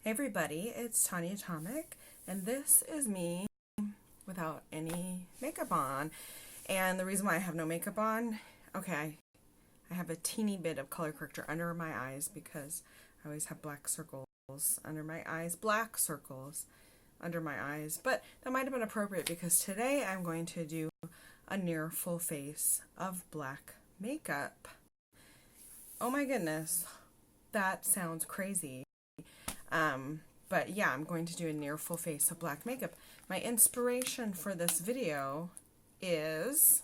Hey everybody, it's Tanya Atomic, and this is me without any makeup on. And the reason why I have no makeup on, okay, I have a teeny bit of color corrector under my eyes because I always have black circles under my eyes, black circles under my eyes. But that might have been appropriate because today I'm going to do a near full face of black makeup. Oh my goodness, that sounds crazy. But yeah, I'm going to do a near full face of black makeup. My inspiration for this video is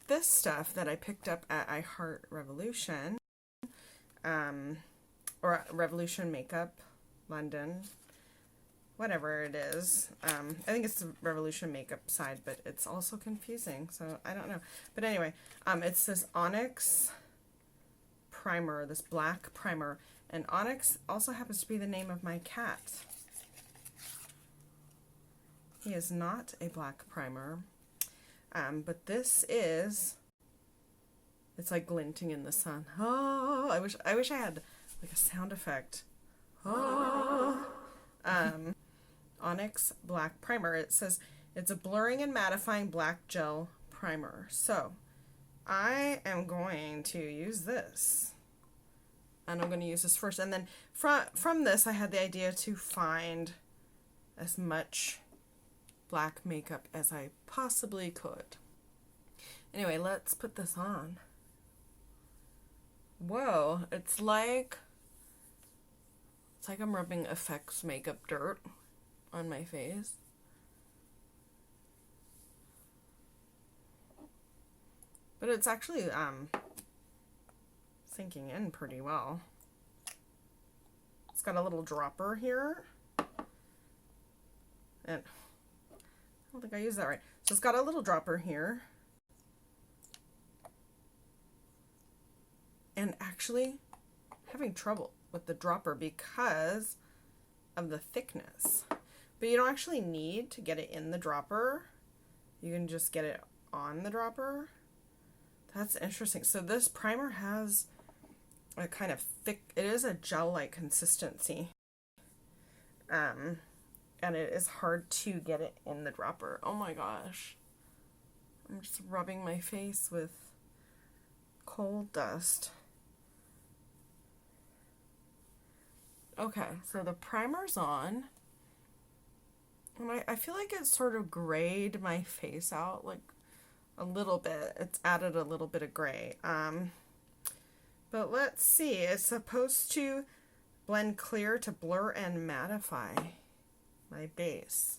this stuff that I picked up at I Heart Revolution, or Revolution Makeup, London, whatever it is. I think it's the Revolution Makeup side, but it's also confusing, so I don't know. But anyway, it's this Onyx primer, this black primer. And Onyx also happens to be the name of my cat. He is not a black primer, but this is, it's like glinting in the sun. Oh, I wish I had like a sound effect. Oh. Onyx black primer. It says it's a blurring and mattifying black gel primer. So I am going to use this. And I'm going to use this first. And then from this, I had the idea to find as much black makeup as I possibly could. Anyway, let's put this on. Whoa, it's like I'm rubbing Effects makeup dirt on my face. But it's actually sinking in pretty well. It's got a little dropper here, and I don't think I used that right. So it's got a little dropper here, and actually having trouble with the dropper because of the thickness. But you don't actually need to get it in the dropper. You can just get it on the dropper. That's interesting. So this primer has a kind of thick, it is a gel-like consistency, and it is hard to get it in the dropper. Oh my gosh, I'm just rubbing my face with coal dust. Okay, so the primer's on, and I feel like it sort of grayed my face out like a little bit. It's added a little bit of gray. But let's see, it's supposed to blend clear to blur and mattify my base.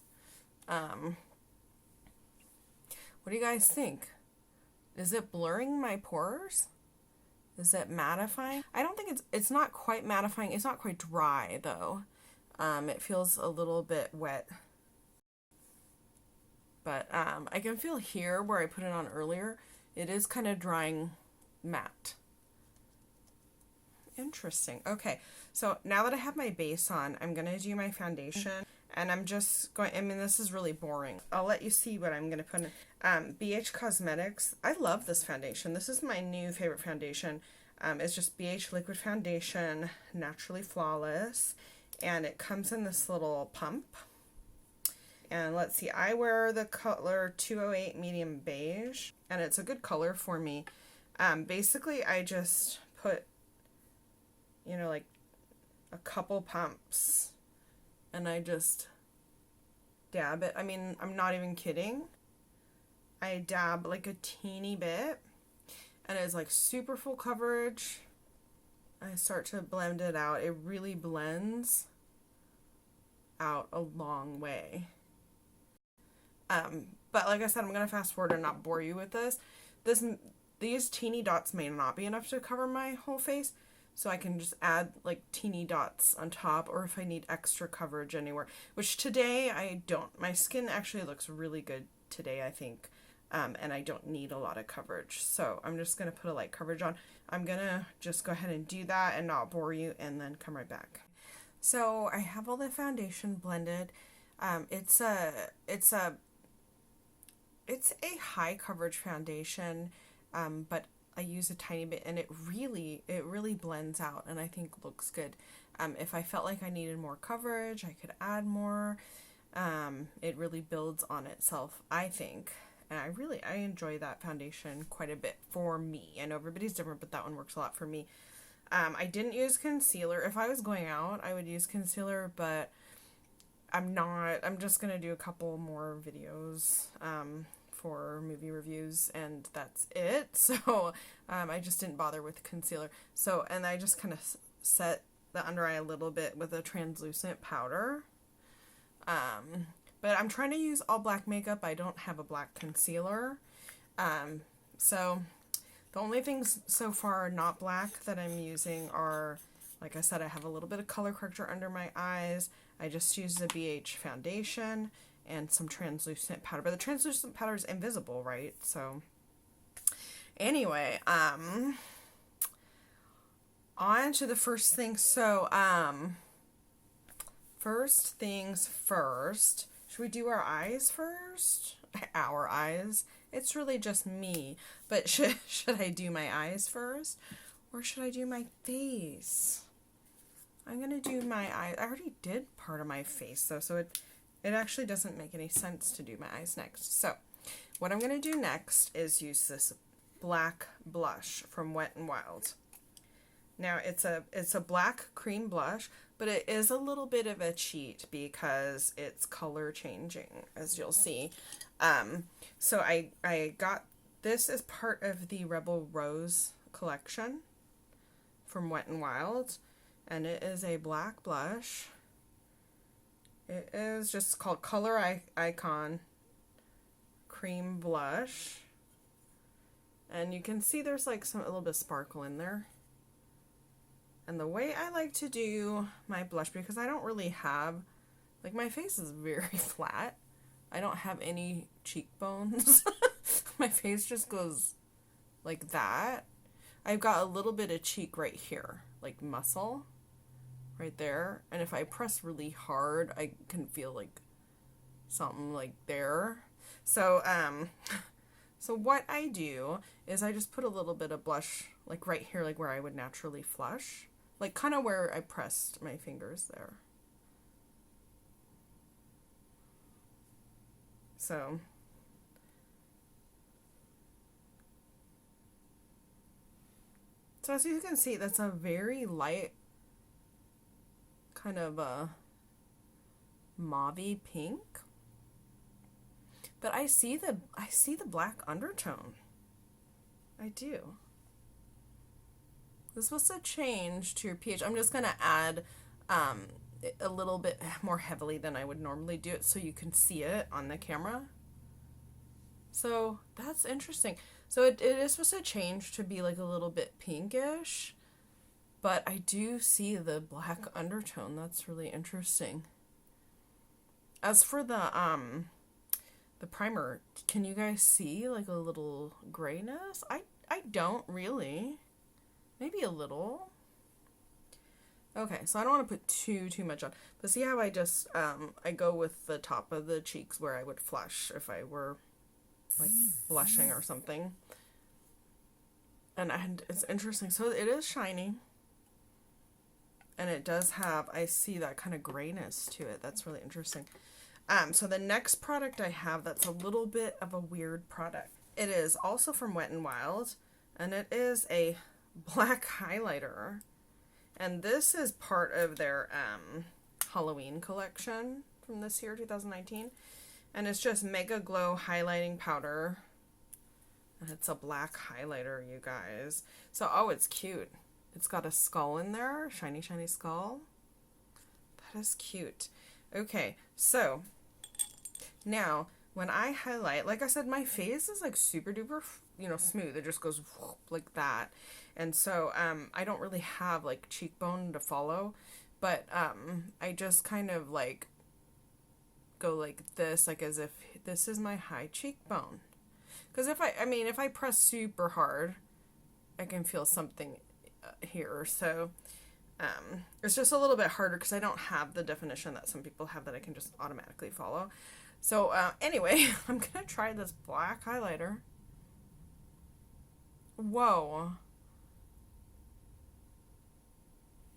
What do you guys think? Is it blurring my pores? Is it mattifying? I don't think it's not quite mattifying. It's not quite dry though. It feels a little bit wet. But I can feel here where I put it on earlier, it is kind of drying matte. Interesting. Okay, so now that I have my base on, I'm going to do my foundation, and I'm just going, I mean, this is really boring. I'll let you see what I'm going to put in. BH Cosmetics. I love this foundation. This is my new favorite foundation. It's just BH Liquid Foundation, Naturally Flawless, and it comes in this little pump. And let's see, I wear the color 208 Medium Beige, and it's a good color for me. Basically, I just put, you know, like a couple pumps, and I just dab it. I mean, I'm not even kidding. I dab like a teeny bit, and it's like super full coverage. I start to blend it out. It really blends out a long way. But like I said, I'm going to fast forward and not bore you with this. These teeny dots may not be enough to cover my whole face. So I can just add like teeny dots on top, or if I need extra coverage anywhere, which today I don't. My skin actually looks really good today, I think, and I don't need a lot of coverage. So I'm just going to put a light coverage on. I'm going to just go ahead and do that and not bore you, and then come right back. So I have all the foundation blended. It's a high coverage foundation, but I use a tiny bit, and it really blends out, and I think looks good. If I felt like I needed more coverage, I could add more. It really builds on itself, I think. And I enjoy that foundation quite a bit for me. I know everybody's different, but that one works a lot for me. I didn't use concealer. If I was going out, I would use concealer, but I'm not. I'm just going to do a couple more videos for movie reviews, and that's it. So I just didn't bother with concealer. So, and I just kind of set the under eye a little bit with a translucent powder. But I'm trying to use all black makeup. I don't have a black concealer. So the only things so far not black that I'm using are, like I said, I have a little bit of color corrector under my eyes. I just use the BH foundation and some translucent powder. But the translucent powder is invisible, right? So anyway, on to the first thing. So, first things first. Should we do our eyes first? Our eyes. It's really just me. But should I do my eyes first? Or should I do my face? I'm going to do my eyes. I already did part of my face, though, so it actually doesn't make any sense to do my eyes next. So, what I'm going to do next is use this black blush from Wet n Wild. Now, it's a black cream blush, but it is a little bit of a cheat because it's color changing, as you'll see. So I got this as part of the Rebel Rose collection from Wet n Wild, and it is a black blush. It is just called Color Icon Cream Blush, and you can see there's like a little bit of sparkle in there. And the way I like to do my blush, because I don't really have, like, my face is very flat. I don't have any cheekbones. My face just goes like that. I've got a little bit of cheek right here, like muscle right there. And if I press really hard, I can feel like something like there. So, so what I do is I just put a little bit of blush, like right here, like where I would naturally flush. Like kind of where I pressed my fingers there. So as you can see, that's a very light kind of a mauve-y pink. But I see the black undertone. I do. This was a change to your pH. I'm just going to add a little bit more heavily than I would normally do it so you can see it on the camera. So that's interesting. So it is supposed to change to be like a little bit pinkish, but I do see the black undertone. That's really interesting. As for the primer, can you guys see like a little grayness? I don't really. Maybe a little. Okay, so I don't want to put too much on. But see how I just, I go with the top of the cheeks where I would flush if I were, like, blushing or something. And it's interesting. So it is shiny. And it does have, I see that kind of grayness to it. That's really interesting. So the next product I have that's a little bit of a weird product. It is also from Wet n Wild. And it is a black highlighter, and this is part of their Halloween collection from this year, 2019, and it's just Mega Glow highlighting powder, and it's a black highlighter, you guys. So, oh, it's cute. It's got a skull in there, shiny skull. That is cute. Okay, so now when I highlight, like I said, my face is like super duper, smooth. It just goes like that. And so, I don't really have, like, cheekbone to follow, but, I just kind of, like, go like this, like, as if this is my high cheekbone. Because if I press super hard, I can feel something here. So, it's just a little bit harder because I don't have the definition that some people have that I can just automatically follow. So, anyway, I'm going to try this black highlighter. Whoa.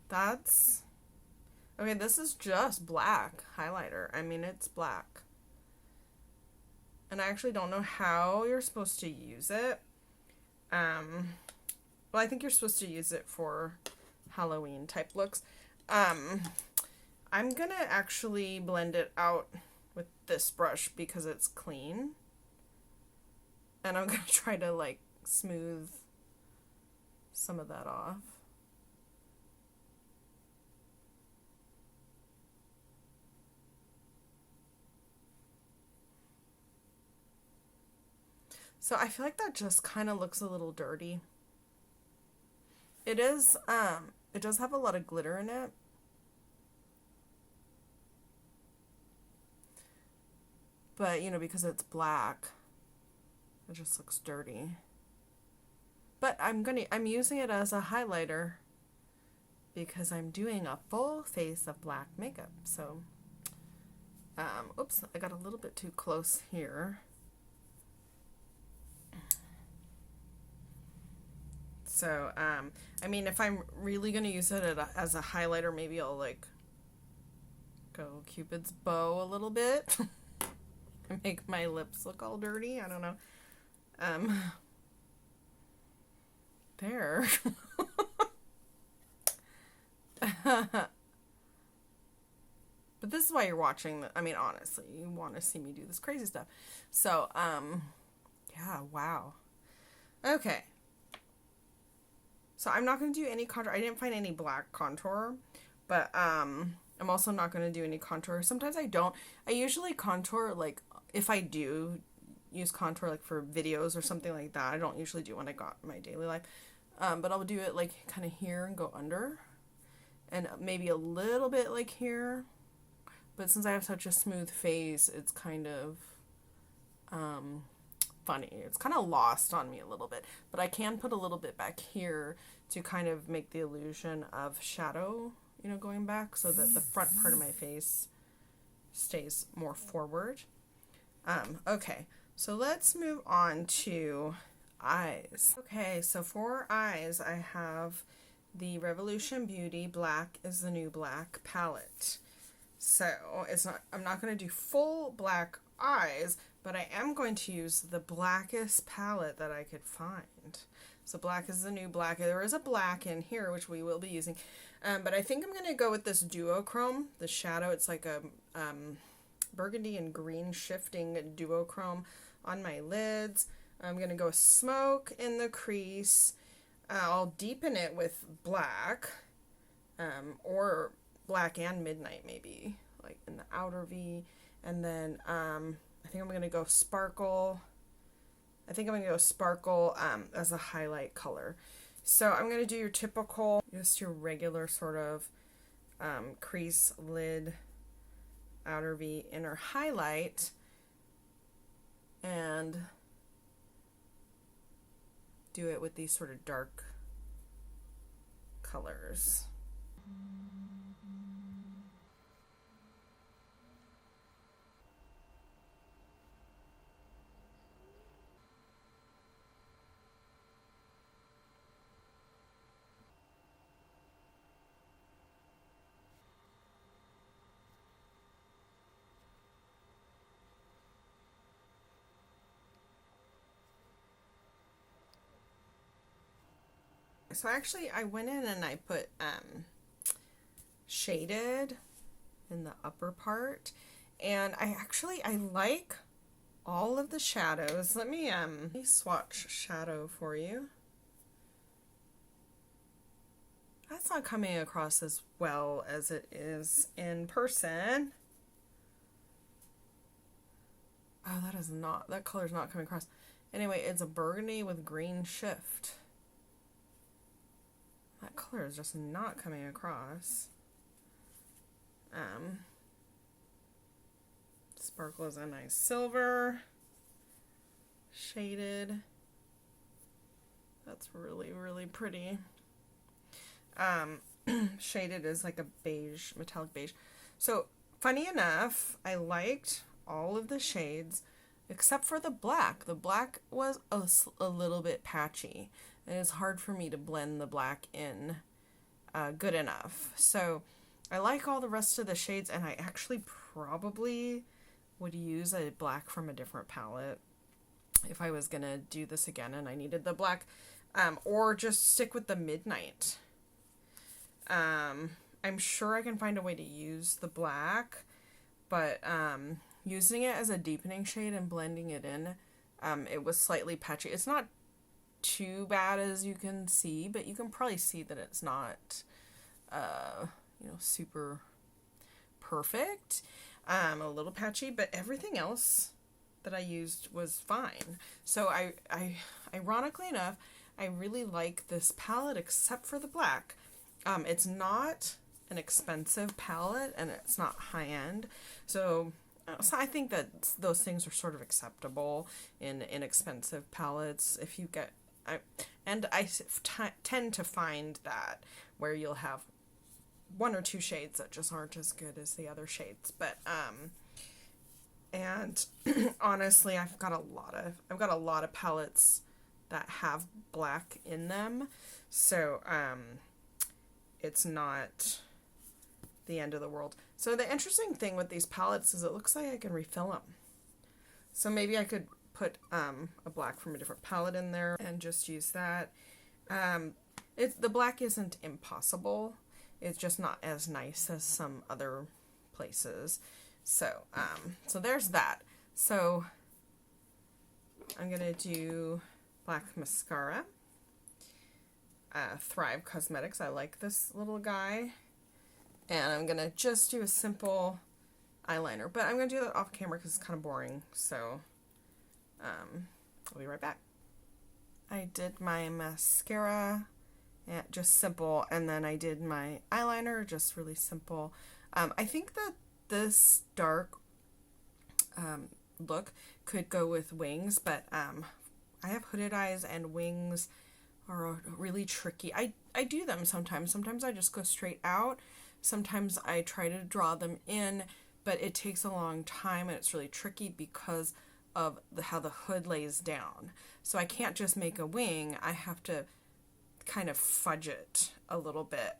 That's Okay, this is just black highlighter. I mean, it's black. And I actually don't know how you're supposed to use it. Well, I think you're supposed to use it for Halloween type looks. I'm gonna actually blend it out with this brush because it's clean. And I'm gonna try to like smooth some of that off. So I feel like that just kind of looks a little dirty. It is, it does have a lot of glitter in it. But, you know, because it's black, it just looks dirty. But I'm using it as a highlighter because I'm doing a full face of black makeup. So, oops, I got a little bit too close here. So, I mean, if I'm really going to use it as a highlighter, maybe I'll, like, go Cupid's bow a little bit. And make my lips look all dirty. I don't know. There. But this is why you're watching. I mean, honestly, you want to see me do this crazy stuff. So, yeah, wow. Okay. So I'm not going to do any contour. I didn't find any black contour, but I'm also not going to do any contour. Sometimes I don't. I usually contour, like, if I do use contour, like, for videos or something like that. I don't usually do it when I got my daily life. But I'll do it, like, kind of here and go under. And maybe a little bit, like, here. But since I have such a smooth face, it's kind of funny. It's kind of lost on me a little bit. But I can put a little bit back here to kind of make the illusion of shadow, you know, going back so that the front part of my face stays more forward. Okay, so let's move on to eyes. Okay, so for eyes, I have the Revolution Beauty Black is the New Black palette. So I'm not going to do full black eyes, but I am going to use the blackest palette that I could find. So black is the new black. There is a black in here, which we will be using. But I think I'm going to go with this duochrome, the shadow. It's like a burgundy and green shifting duochrome on my lids. I'm going to go smoke in the crease. I'll deepen it with black, or black and midnight maybe, like in the outer V. And then I think I'm going to go sparkle. I think I'm going to go sparkle as a highlight color. So I'm going to do your typical, just your regular sort of crease, lid, outer V, inner highlight. And do it with these sort of dark colors. So actually I went in and I put shaded in the upper part, and I like all of the shadows. Let me swatch shadow for you. That's not coming across as well as it is in person. Oh, that color's not coming across. Anyway, it's a burgundy with green shift. That color is just not coming across. Sparkle is a nice silver. Shaded. That's really, really pretty. Shaded is like a beige, metallic beige. So, funny enough, I liked all of the shades except for the black. The black was a little bit patchy. It is hard for me to blend the black in good enough. So I like all the rest of the shades, and I actually probably would use a black from a different palette if I was gonna do this again and I needed the black, or just stick with the Midnight. I'm sure I can find a way to use the black, but using it as a deepening shade and blending it in, it was slightly patchy. It's not too bad as you can see, but you can probably see that it's not, super perfect. A little patchy, but everything else that I used was fine. So I ironically enough, I really like this palette except for the black. It's not an expensive palette and it's not high end. So I think that those things are sort of acceptable in inexpensive palettes. If you get, I tend to find that where you'll have one or two shades that just aren't as good as the other shades. But and honestly, I've got a lot of palettes that have black in them, so it's not the end of the world. So the interesting thing with these palettes is it looks like I can refill them. So maybe I could put a black from a different palette in there and just use that. The black isn't impossible. It's just not as nice as some other places. So there's that. So I'm gonna do black mascara. Thrive Cosmetics. I like this little guy. And I'm gonna just do a simple eyeliner, but I'm gonna do that off camera because it's kind of boring. So I'll be right back. I did my mascara, just simple, and then I did my eyeliner, just really simple. I think that this dark look could go with wings, but I have hooded eyes, and wings are really tricky. I do them sometimes. Sometimes I just go straight out. Sometimes I try to draw them in, but it takes a long time and it's really tricky because of how the hood lays down. So I can't just make a wing. I have to kind of fudge it a little bit.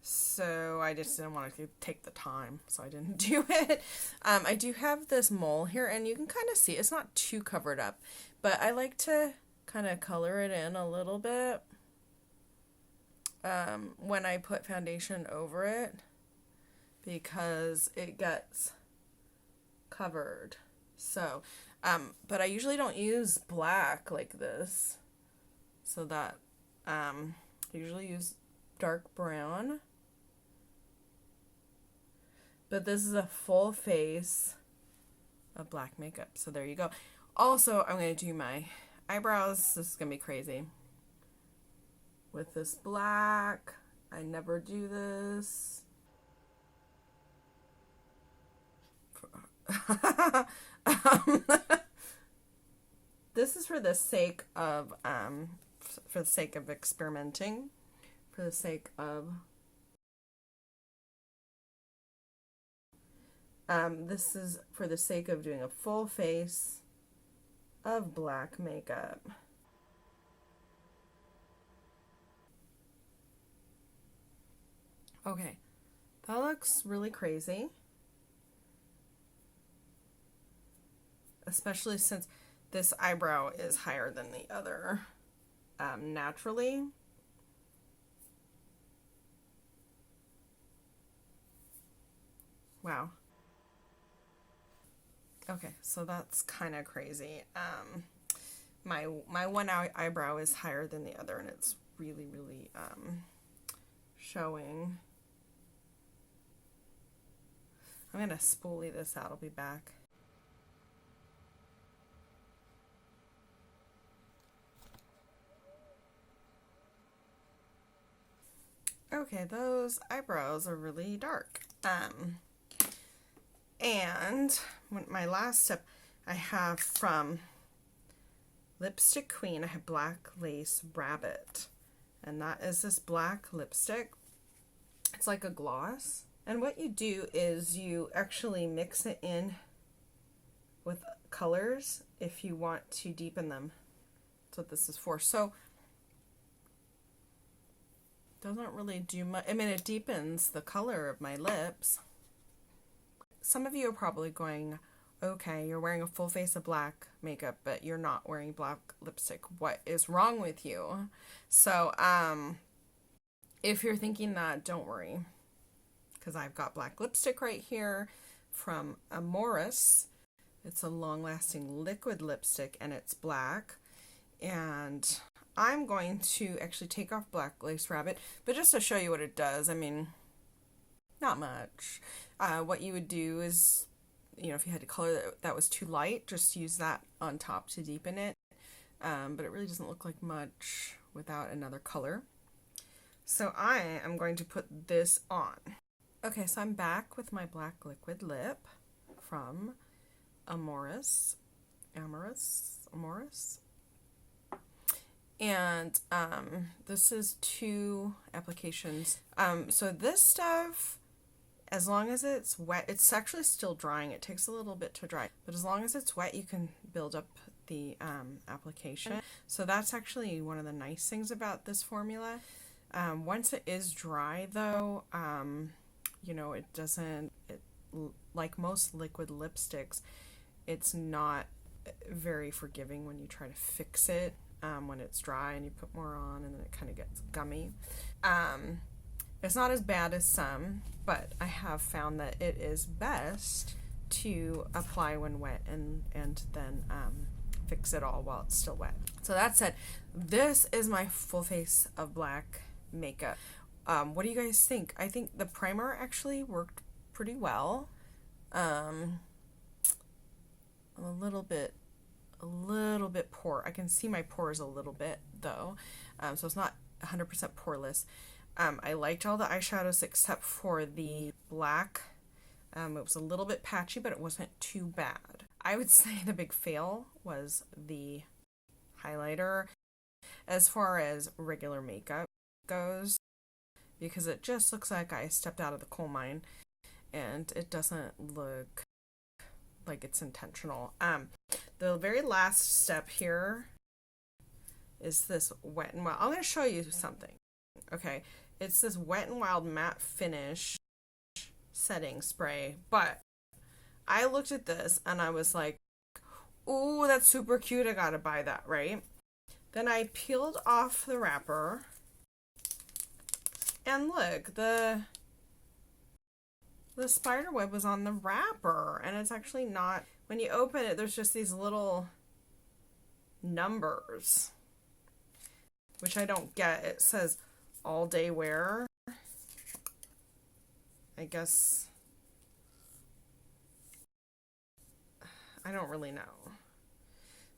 So I just didn't want to take the time, so I didn't do it. I do have this mole here, and you can kind of see it's not too covered up, but I like to kind of color it in a little bit when I put foundation over it, because it gets covered. So, but I usually don't use black like this, so that I usually use dark brown. But this is a full face of black makeup, so there you go. Also, I'm going to do my eyebrows. This is going to be crazy. With this black, I never do this. This is for the sake of experimenting, for the sake of this is for the sake of doing a full face of black makeup. Okay, that looks really crazy, especially since this eyebrow is higher than the other naturally. Wow. Okay, so that's kind of crazy. My one eyebrow is higher than the other, and it's really showing. I'm gonna spoolie this out. I'll be back. Okay, those eyebrows are really dark. And my last step I have from Lipstick Queen, I have Black Lace Rabbit. And that is this black lipstick. It's like a gloss. And what you do is you actually mix it in with colors if you want to deepen them. That's what this is for. So Doesn't really do much. I mean, it deepens the color of my lips. Some of you are probably going, okay, you're wearing a full face of black makeup, but you're not wearing black lipstick. What is wrong with you? So, if you're thinking that, don't worry, because I've got black lipstick right here from Amorous. It's a long-lasting liquid lipstick, and it's black. And I'm going to actually take off Black Lace Rabbit, but just to show you what it does, I mean, not much. What you would do is, you know, if you had a color that was too light, just use that on top to deepen it. But it really doesn't look like much without another color. So I am going to put this on. Okay, so I'm back with my black liquid lip from Amorous. And this is 2 applications. So this stuff, as long as it's wet, it's actually still drying. It takes a little bit to dry, but as long as it's wet, you can build up the application. So that's actually one of the nice things about this formula. Once it is dry, though, you know, it doesn't, like most liquid lipsticks, it's not very forgiving when you try to fix it. When it's dry and you put more on and then it kind of gets gummy. It's not as bad as some, but I have found that it is best to apply when wet and then fix it all while it's still wet. So that said, this is my full face of black makeup. What do you guys think? I think the primer actually worked pretty well. A little bit pore. I can see my pores a little bit though, so it's not 100% poreless. I liked all the eyeshadows except for the black. It was a little bit patchy, but it wasn't too bad. I would say the big fail was the highlighter as far as regular makeup goes, because it just looks like I stepped out of the coal mine and it doesn't look like it's intentional. The very last step here is this Wet n Wild. I'm going to show you something. Okay, it's this Wet n Wild matte finish setting spray, but I looked at this and I was like, ooh, that's super cute. I gotta buy that, right? Then I peeled off the wrapper and look, the spider web was on the wrapper, and it's actually not. When you open it, there's just these little numbers, which I don't get. It says all day wear. I guess I don't really know.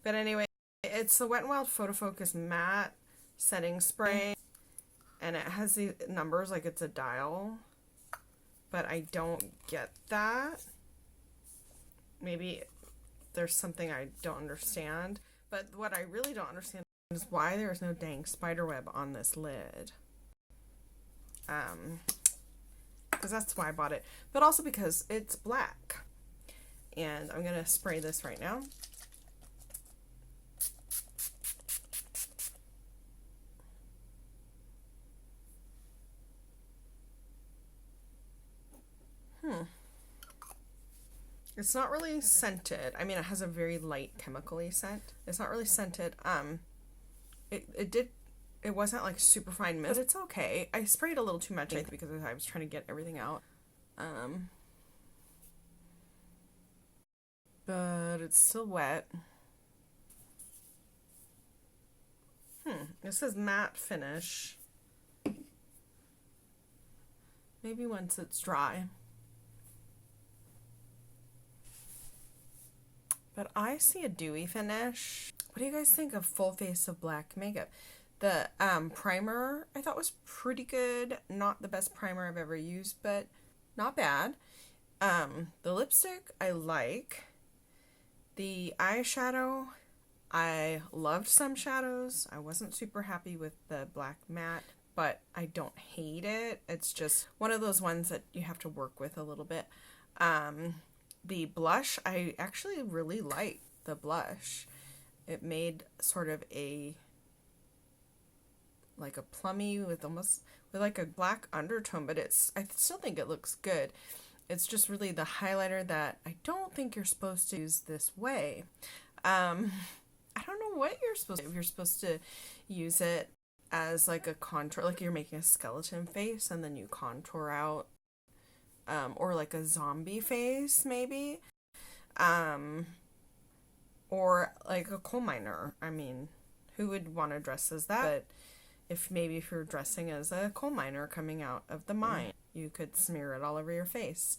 But anyway, it's the Wet n Wild Photo Focus Matte Setting Spray, and it has these numbers like it's a dial. But I don't get that. Maybe there's something I don't understand. But what I really don't understand is why there's no dang spiderweb on this lid. Because that's why I bought it. But also because it's black. And I'm going to spray this right now. It's not really scented. I mean, it has a very light chemically scent. It's not really scented. It wasn't like super fine mist, but it's okay. I sprayed a little too much, I think, because I was trying to get everything out. But it's still wet. It says matte finish. Maybe once it's dry. But I see a dewy finish. What do you guys think of full face of black makeup? The primer I thought was pretty good. Not the best primer I've ever used, but not bad. The lipstick I like. The eyeshadow, I loved some shadows. I wasn't super happy with the black matte, but I don't hate it. It's just one of those ones that you have to work with a little bit. The blush, I actually really liked the blush. It made sort of a like a plummy with almost with like a black undertone, but I still think it looks good. It's just really the highlighter that I don't think you're supposed to use this way. I don't know what you're supposed to, if you're supposed to use it as like a contour, like you're making a skeleton face and then you contour out, or like a zombie face maybe, or like a coal miner. I mean, who would want to dress as that? But if you're dressing as a coal miner coming out of the mine, you could smear it all over your face.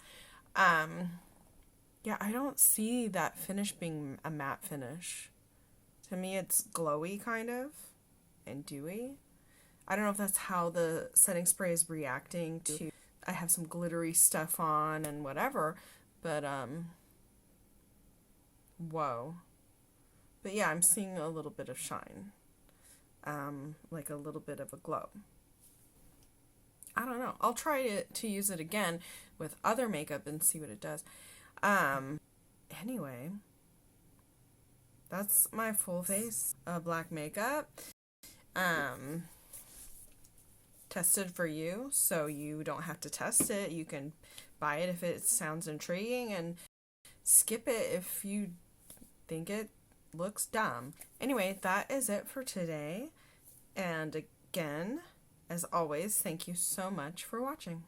Yeah, I don't see that finish being a matte finish. To me, it's glowy kind of and dewy. I don't know if that's how the setting spray is reacting to. I have some glittery stuff on and whatever, but whoa. But yeah, I'm seeing a little bit of shine. Like a little bit of a glow. I don't know. I'll try to use it again with other makeup and see what it does. Anyway, that's my full face of black makeup. Tested for you, so you don't have to test it. You can buy it if it sounds intriguing and skip it if you think it looks dumb. Anyway, that is it for today. And again, as always, thank you so much for watching.